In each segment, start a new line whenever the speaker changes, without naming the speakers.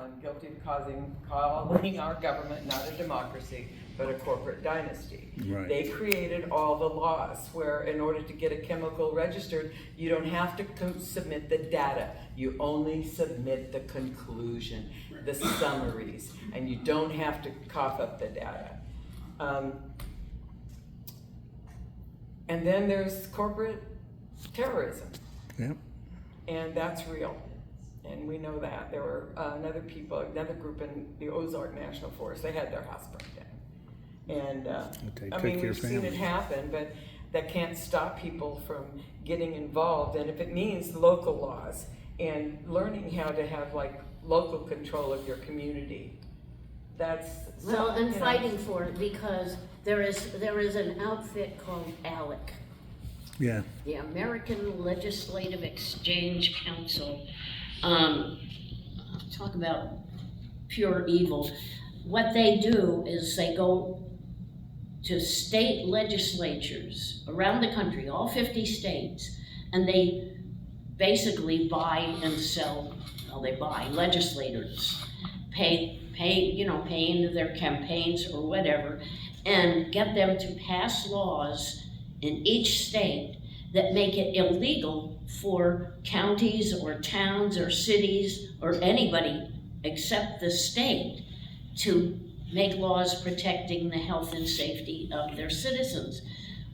found guilty of calling our government not a democracy, but a corporate dynasty.
Right.
They created all the laws where in order to get a chemical registered, you don't have to submit the data. You only submit the conclusion, the summaries, and you don't have to cough up the data. And then there's corporate terrorism.
Yep.
And that's real. And we know that. There were another group in the Ozark National Forest, they had their house burned down. And I mean, we've seen it happen, but that can't stop people from getting involved. And if it means local laws and learning how to have like local control of your community, that's
well, and fighting for it, because there is an outfit called ALEC.
Yeah.
The American Legislative Exchange Council. Talk about pure evil. What they do is they go to state legislatures around the country, all 50 states, and they basically buy and sell, well, they buy legislators, pay into their campaigns or whatever, and get them to pass laws in each state that make it illegal for counties or towns or cities or anybody except the state to make laws protecting the health and safety of their citizens,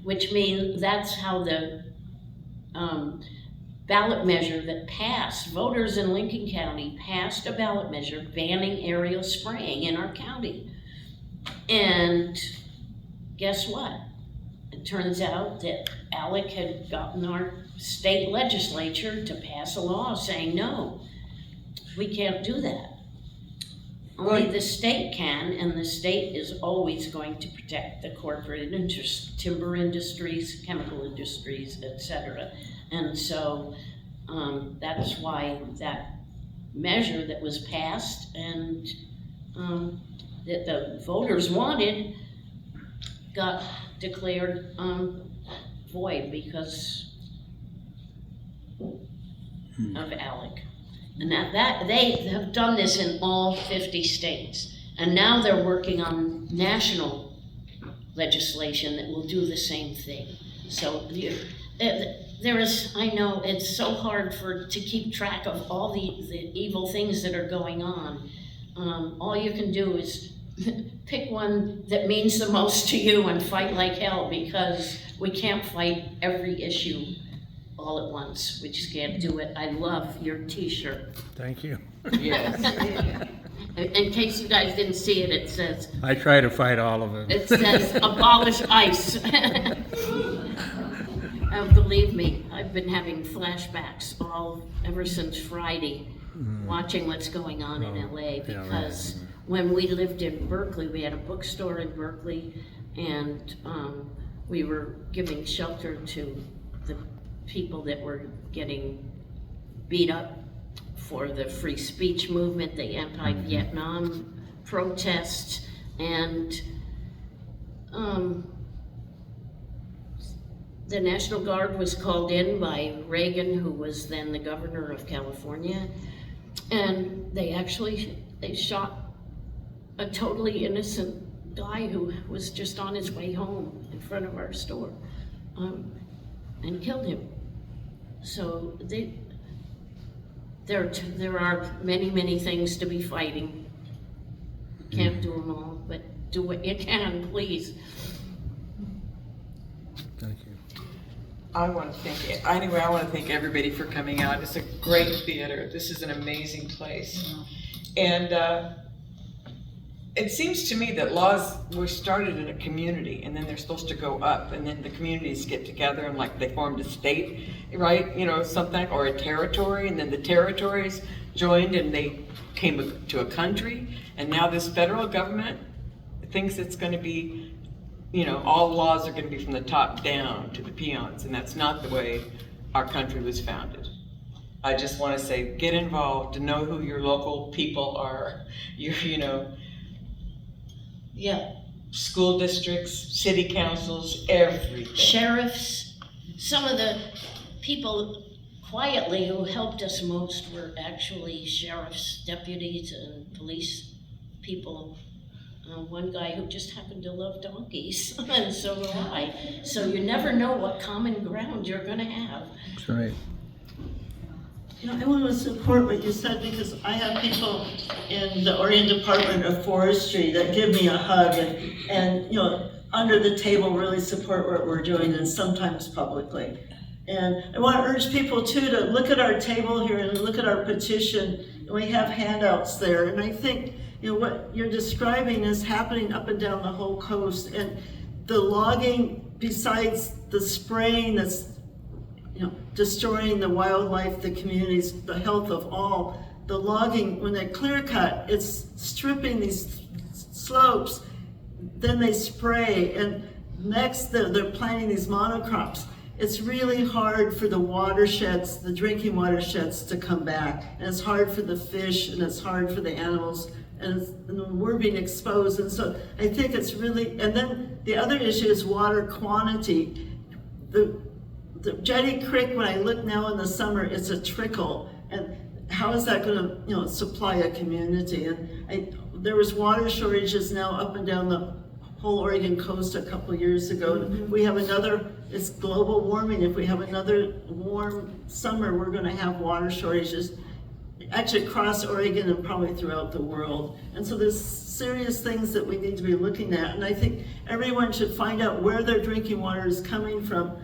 which means that's how the ballot measure that passed, voters in Lincoln County passed a ballot measure banning aerial spraying in our county. And guess what? It turns out that ALEC had gotten our state legislature to pass a law saying, no, we can't do that. Only the state can, and the state is always going to protect the corporate interests, timber industries, chemical industries, etc. And so that's why that measure that was passed and that the voters wanted got declared void because of ALEC. And that they have done this in all 50 states. And now they're working on national legislation that will do the same thing. So there is, I know it's so hard to keep track of all the evil things that are going on. All you can do is pick one that means the most to you and fight like hell, because we can't fight every issue all at once. We just can't do it. I love your t-shirt.
Thank you.
yes.
In case you guys didn't see it, it says,
I try to fight all of it.
it says abolish ICE. Believe me, I've been having flashbacks ever since Friday, watching what's going on in LA, because when we lived in Berkeley, we had a bookstore in Berkeley, and we were giving shelter to the people that were getting beat up for the free speech movement, the anti-Vietnam protests, and the National Guard was called in by Reagan, who was then the governor of California, and they shot a totally innocent guy who was just on his way home in front of our store, and killed him. So there are many, many things to be fighting. Can't do them all, but do what you can, please.
Thank you.
I want to thank everybody for coming out. It's a great theater. This is an amazing place. And it seems to me that laws were started in a community, and then they're supposed to go up, and then the communities get together and like they formed a state, right? Something, or a territory, and then the territories joined and they came to a country, and now this federal government thinks it's going to be, all laws are going to be from the top down to the peons, and that's not the way our country was founded. I just want to say, get involved, to know who your local people are,
Yeah.
school districts, city councils, everything.
Sheriffs, some of the people quietly, who helped us most were actually sheriff's deputies and police people. One guy who just happened to love donkeys, and so do I. So you never know what common ground you're gonna have.
That's right.
You know, I want to support what you said, because I have people in the Oregon Department of Forestry that give me a hug and you know, under the table really support what we're doing, and sometimes publicly. And I want to urge people too to look at our table here and look at our petition. And we have handouts there, and I think, you know, what you're describing is happening up and down the whole coast. And the logging, besides the spraying that's, you know, destroying the wildlife, the communities, the health of all, the logging, when they clear cut, it's stripping these slopes, then they spray, and next they're planting these monocrops. It's really hard for the watersheds, the drinking watersheds, to come back, and it's hard for the fish, and it's hard for the animals, and we're being exposed. And so I think it's really, and then the other issue is water quantity. The Jetty Creek, when I look now in the summer, it's a trickle, and how is that going to, you know, supply a community? And there was water shortages now up and down the whole Oregon coast a couple of years ago. Mm-hmm. We have another, it's global warming. If we have another warm summer, we're going to have water shortages, actually across Oregon and probably throughout the world. And so there's serious things that we need to be looking at. And I think everyone should find out where their drinking water is coming from.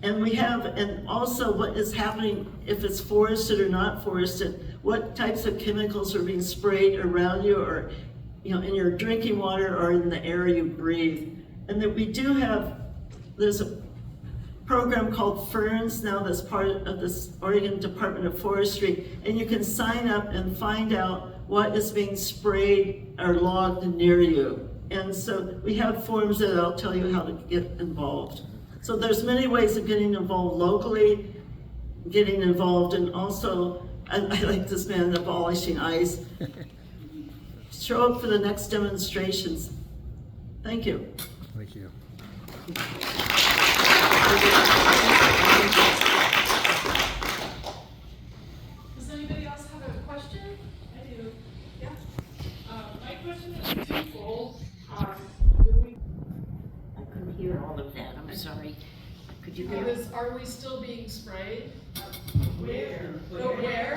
And we have, and also what is happening, if it's forested or not forested, what types of chemicals are being sprayed around you, or, you know, in your drinking water or in the air you breathe. And that we do have, there's a program called Ferns now that's part of this Oregon Department of Forestry, and you can sign up and find out what is being sprayed or logged near you. And so we have forms that I'll tell you how to get involved. So there's many ways of getting involved locally, getting involved, and also, I like this man, the abolishing ICE. Show up for the next demonstrations. Thank you.
Thank you.
Does anybody else have a question? I do. Yeah. My question is twofold.
I couldn't hear all of that, I'm sorry. Could you hear?
Are we still being sprayed?
Where?
Where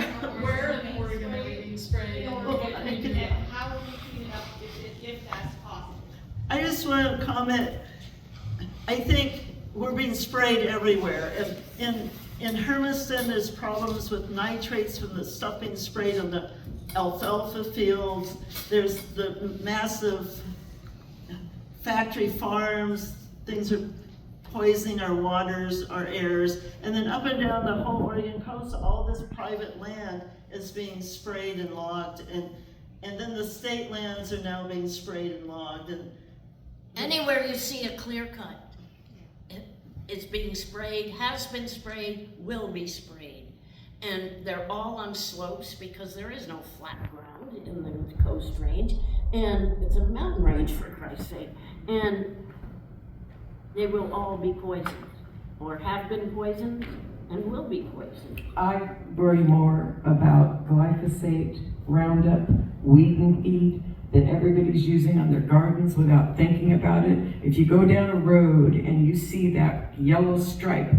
in Oregon are we being sprayed?
How are we cleaning up if that's possible?
I just want to comment, I think we're being sprayed everywhere. In Hermiston, there's problems with nitrates from the stuff being sprayed on the alfalfa fields. There's the massive factory farms, things are poisoning our waters, our airs. And then up and down the whole Oregon coast, all this private land is being sprayed and logged. And then the state lands are now being sprayed and logged. And
Anywhere you see a clear cut, it's being sprayed, has been sprayed, will be sprayed. And they're all on slopes because there is no flat ground in the coast range. And it's a mountain range, for Christ's sake. And they will all be poisoned, or have been poisoned, and will be poisoned.
I worry more about glyphosate, Roundup, weed and feed that everybody's using on their gardens without thinking about it. If you go down a road and you see that yellow stripe,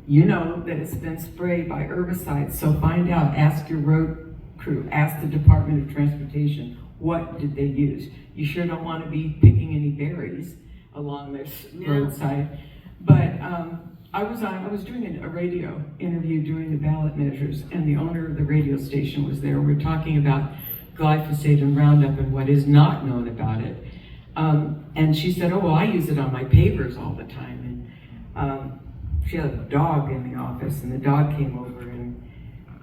you know that it's been sprayed by herbicide. So find out, ask your road crew, ask the Department of Transportation, what did they use? You sure don't want to be picking any berries along this roadside. But I was doing a radio interview during the ballot measures, and the owner of the radio station was there. We're talking about glyphosate and Roundup and what is not known about it. And she said, oh, well, I use it on my pavers all the time. And she had a dog in the office, and the dog came over, and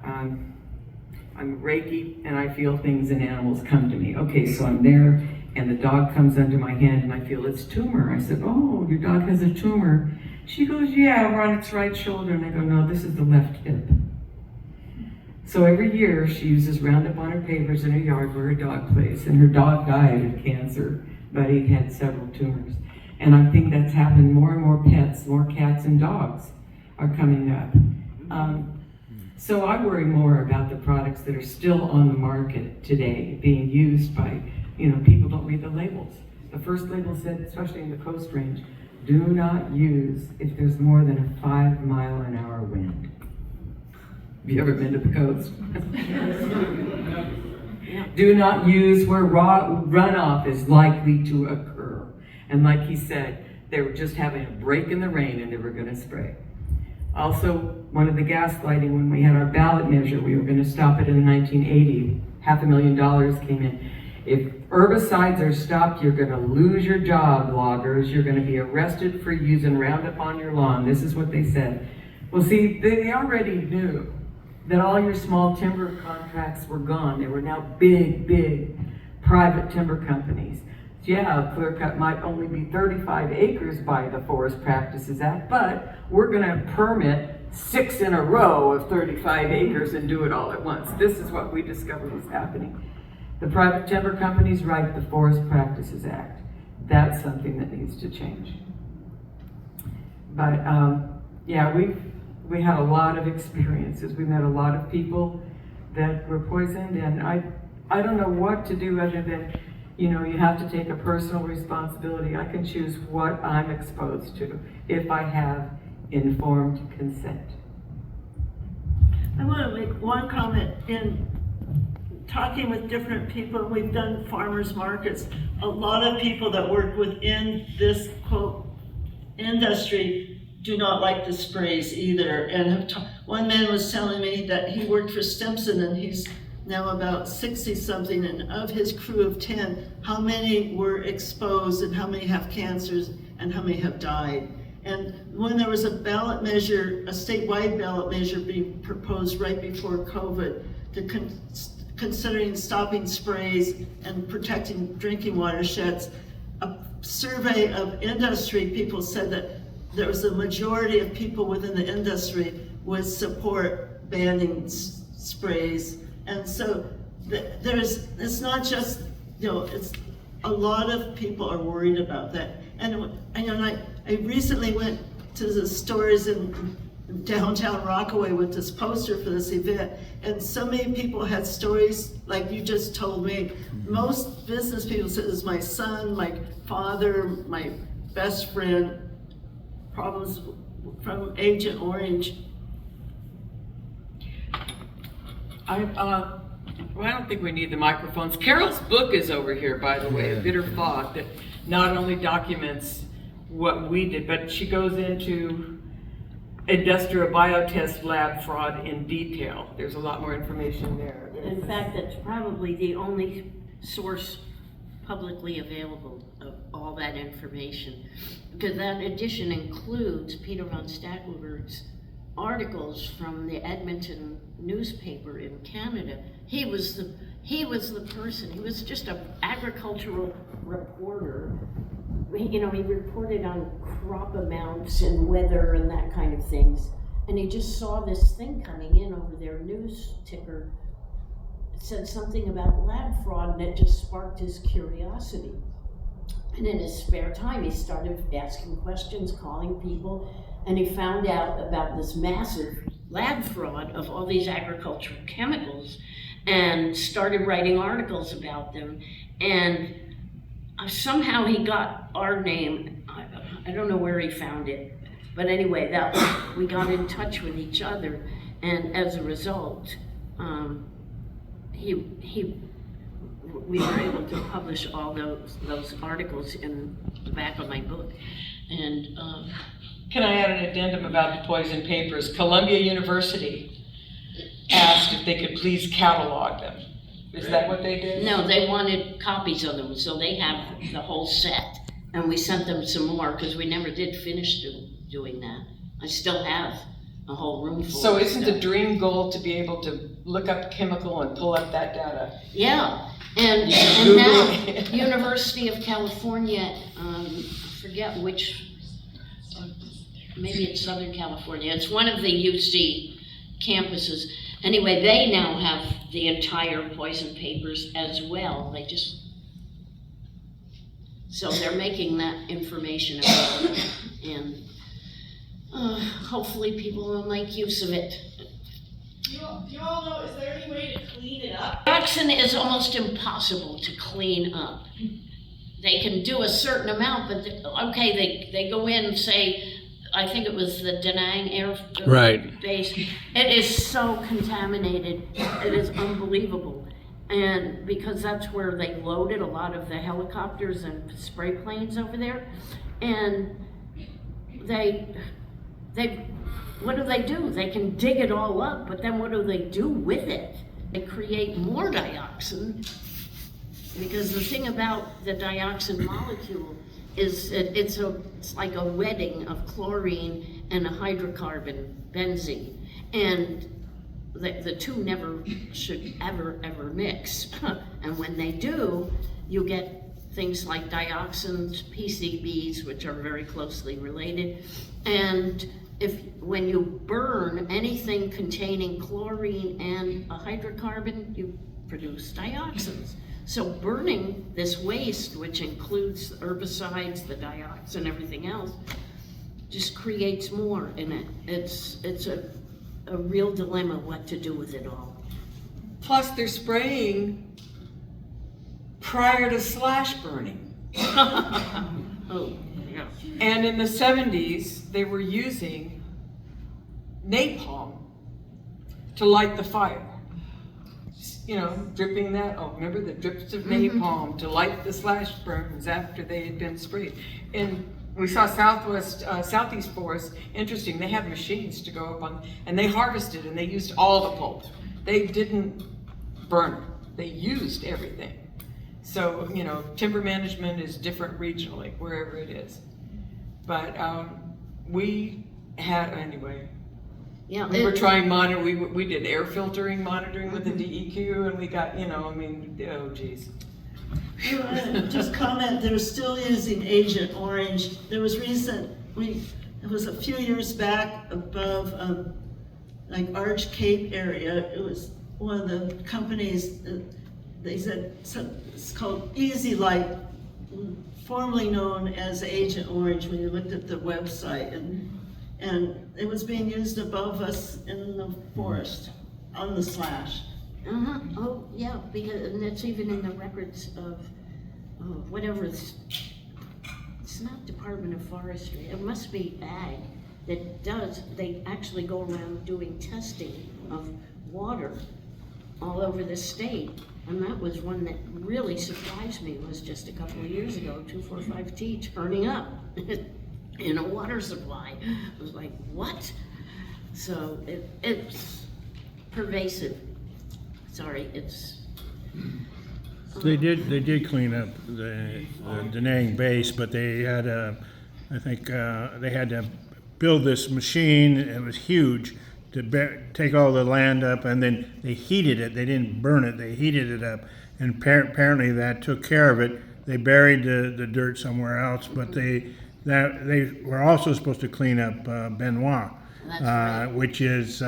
I'm Reiki, and I feel things in animals come to me. Okay, so I'm there, and the dog comes under my hand, and I feel its tumor. I said, oh, your dog has a tumor. She goes, yeah, over on its right shoulder. And I go, no, this is the left hip. So every year, she uses Roundup on her pavers in her yard where her dog plays. And her dog died of cancer, but he had several tumors. And I think that's happened. More and more pets, more cats and dogs are coming up. So I worry more about the products that are still on the market today, being used by, people don't read the labels. The first label said, especially in the Coast Range, do not use if there's more than a 5-mile-an-hour wind. Have you ever been to the coast? Do not use where runoff is likely to occur. And like he said, they were just having a break in the rain and they were gonna spray. Also, one of the gaslighting, when we had our ballot measure, we were gonna stop it in 1980. $500,000 came in. If herbicides are stopped, you're gonna lose your job, loggers. You're gonna be arrested for using Roundup on your lawn. This is what they said. Well, see, they already knew that all your small timber contracts were gone. They were now big private timber companies. Yeah, clear cut might only be 35 acres by the Forest Practices Act, but we're gonna permit 6 in a row of 35 acres and do it all at once. This is what we discovered was happening. The private timber companies write the Forest Practices Act. That's something that needs to change. But yeah, we had a lot of experiences. We met a lot of people that were poisoned, and I don't know what to do other than, you have to take a personal responsibility. I can choose what I'm exposed to if I have informed consent.
I want to make one comment. In talking with different people, we've done farmers markets. A lot of people that work within this quote industry do not like the sprays either. And one man was telling me that he worked for Stimson and he's now about 60 something, and of his crew of 10, how many were exposed and how many have cancers and how many have died. And when there was a ballot measure, a statewide ballot measure being proposed right before COVID, considering stopping sprays and protecting drinking watersheds, a survey of industry people said that there was a majority of people within the industry would support banning sprays. And so it's not just, it's a lot of people are worried about that. And I recently went to the stores in downtown Rockaway with this poster for this event, and so many people had stories like you just told me. Most business people said, "It's my son, my father, my best friend," problems from Agent Orange.
I don't think we need the microphones. Carol's book is over here, by the way, A Bitter Fog, that not only documents what we did, but she goes into industrial biotest lab fraud in detail. There's a lot more information there.
In fact, that's probably the only source publicly available of all that information, because that edition includes Peter von Stackelberg's articles from the Edmonton newspaper in Canada. He was the person. He was just an agricultural reporter. He reported on crop amounts and weather and that kind of things. And he just saw this thing coming in over their news ticker. It said something about lab fraud, and it just sparked his curiosity. And in his spare time, he started asking questions, calling people, and he found out about this massive lab fraud of all these agricultural chemicals and started writing articles about them. And somehow he got our name. I don't know where he found it, but anyway, we got in touch with each other, and as a result, we were able to publish all those articles in the back of my book. And
Can I add an addendum about the poison papers? Columbia University asked if they could please catalog them. Is that what they did?
no, they wanted copies of them, so they have the whole set. And we sent them some more because we never did finish doing that. I still have a whole room full
So
of
isn't
stuff.
the dream goal to be able to look up chemical and pull up that data?
Yeah, and
Google
now
it.
University of California, I forget which, maybe it's Southern California. It's one of the UC campuses. Anyway, they now have the entire poison papers as well. So they're making that information available, and hopefully people will make use of it.
do you all know, is there any way to clean it up?
Toxin is almost impossible to clean up. They can do a certain amount, but they go in and say, I think it was the Da Nang Air
Right.
Base. It is so contaminated. It is unbelievable. And because that's where they loaded a lot of the helicopters and spray planes over there. And they what do? They can dig it all up, but then what do they do with it? They create more dioxin, because the thing about the dioxin molecule is it's like a wedding of chlorine and a hydrocarbon, benzene. And the two never should ever mix. And when they do, you get things like dioxins, PCBs, which are very closely related. And when you burn anything containing chlorine and a hydrocarbon, you produce dioxins. So burning this waste, which includes herbicides, the dioxin, everything else, just creates more in it. It's a real dilemma what to do with it all.
Plus, they're spraying prior to slash burning.
Oh, yeah.
And in the 70s, they were using napalm to light the fire. You know, dripping that, remember the drips of napalm to light the slash burns after they had been sprayed. And we saw southeast forest, interesting, they had machines to go up on, and they harvested and they used all the pulp. They didn't burn it, they used everything. So, you know, timber management is different regionally, wherever it is. But we had, anyway,
Yeah,
we were trying we did air filtering monitoring with the DEQ, and we got, you know, I mean, oh geez.
Just comment, they're still using Agent Orange. There was it was a few years back above like Arch Cape area. It was one of the companies, they said it's called Easy Light, formerly known as Agent Orange when you looked at the website, and it was being used above us in the forest on the slash.
Uh-huh. Oh, yeah, and that's even in the records of whatever it's not Department of Forestry, it must be Ag they actually go around doing testing of water all over the state. And that was one that really surprised me, was just a couple of years ago, 2,4,5-T turning up in a water supply. I was like, what? So it's pervasive. Sorry, it's...
They did clean up the Da Nang base, but they had I think they had to build this machine. It was huge to take all the land up, and then they heated it. They didn't burn it; they heated it up, and apparently that took care of it. They buried the dirt somewhere else, but they were also supposed to clean up Benoit,
Right.
which is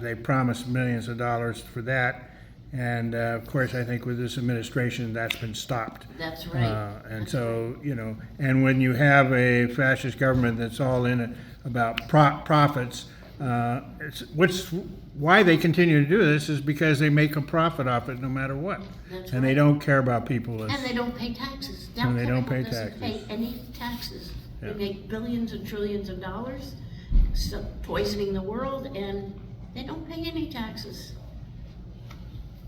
they promised millions of dollars for that. And of course, I think with this administration, that's been stopped.
That's right.
And so, you know, and when you have a fascist government that's all in it about profits, why they continue to do this is because they make a profit off it no matter what.
That's
And
right.
they don't care about people.
And they don't pay taxes.
And they don't pay
doesn't pay
taxes.
any taxes.
Yeah.
They make billions and trillions of dollars, poisoning the world, and they don't pay any taxes.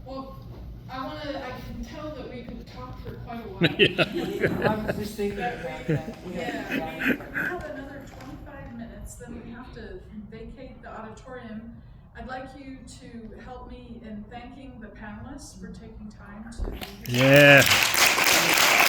Well, I can tell that we could talk for quite a while.
I was just thinking about that.
Yeah, we have another 25 minutes, then we have to vacate the auditorium. I'd like you to help me in thanking the panelists for taking time to be here.
Yeah.